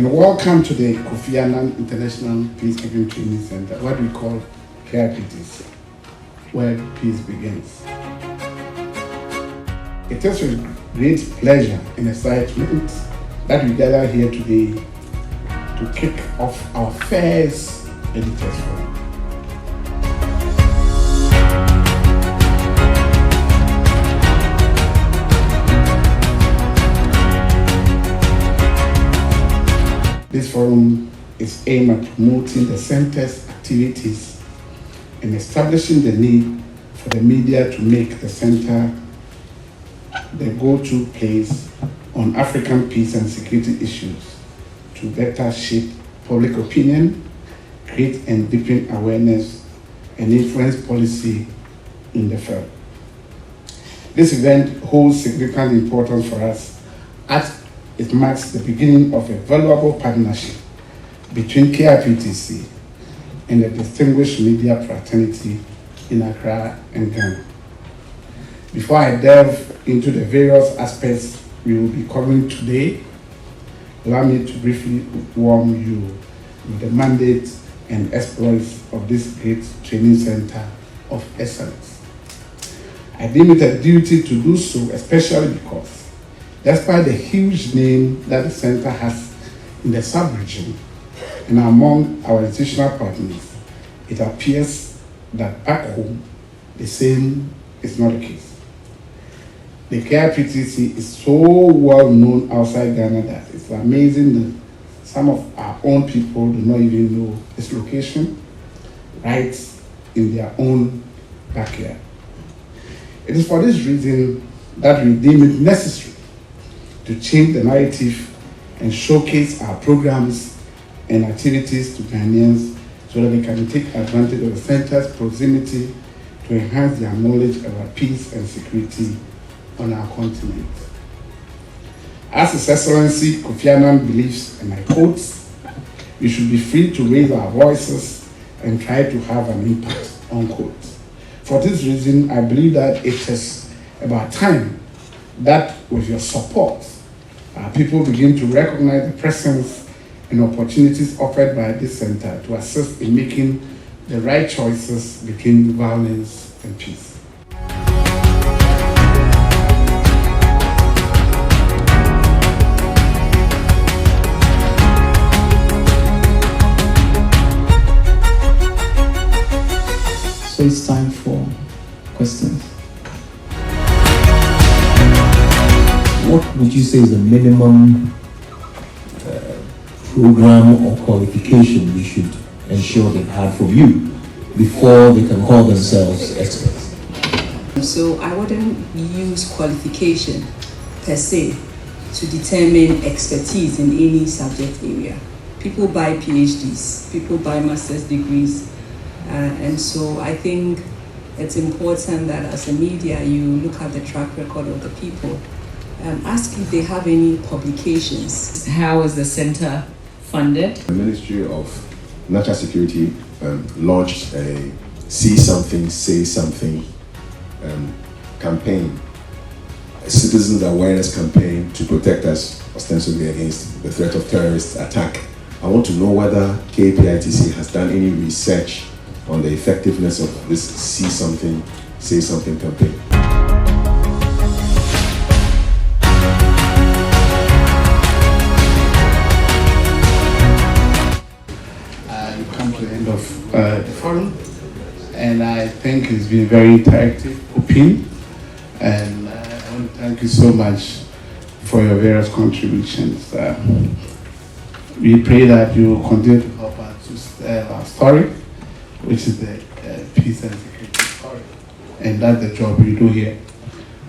and welcome to the Kofi Annan International Peacekeeping Training Center, what we call KAIPTC, where peace begins. It is with great pleasure and excitement that we gather here today to kick off our first Editors Forum. This forum is aimed at promoting the center's activities and establishing the need for the media to make the center the go-to place on African peace and security issues to better shape public opinion, create and deepen awareness, and influence policy in the field. This event holds significant importance for us as it marks the beginning of a valuable partnership between KAIPTC and the distinguished media fraternity in Accra and Ghana. Before I delve into the various aspects we will be covering today, allow me to briefly warn you with the mandate and exploits of this great training center of excellence. I deem it a duty to do so, especially because despite the huge name that the center has in the sub-region and among our institutional partners, it appears that back home, the same is not the case. The KAIPTC is so well known outside Ghana that it's amazing that some of our own people do not even know its location right in their own backyard. It is for this reason that we deem it necessary to change the narrative and showcase our programs and activities to Ghanaians so that they can take advantage of the center's proximity to enhance their knowledge about peace and security on our continent. As His Excellency Kofi Annan believes, and I quote, we should be free to raise our voices and try to have an impact, unquote. For this reason, I believe that it is about time that with your support, people begin to recognize the presence and opportunities offered by this center to assist in making the right choices between violence and peace. So it's time for questions. What would you say is the minimum program or qualification we should ensure they have from you before they can call themselves experts? So I wouldn't use qualification per se to determine expertise in any subject area. People buy PhDs, people buy master's degrees, and so I think it's important that as a media you look at the track record of the people. Ask if they have any publications. How is the center funded? The Ministry of National Security launched a See Something, Say Something campaign, a citizens awareness campaign to protect us ostensibly against the threat of terrorist attack. I want to know whether KAIPTC has done any research on the effectiveness of this See Something, Say Something campaign. Of the forum, and I think it's been very interactive, open, and I want to thank you so much for your various contributions. We pray that you will continue to help us to tell our story, which is the peace and security story, and that's the job we do here.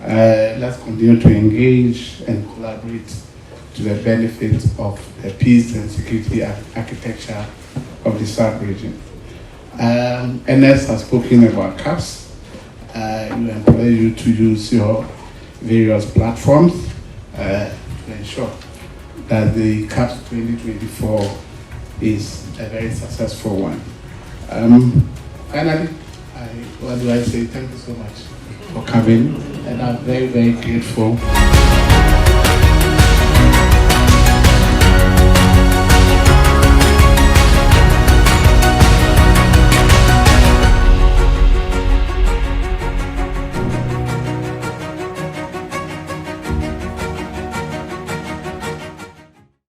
Let's continue to engage and collaborate to the benefit of the peace and security architecture of the sub-region. NS has spoken about CAPS. We employ you to use your various platforms to ensure that the CAPS 2024 is a very successful one. Finally, what do I say? Thank you so much for coming, and I'm very, very grateful.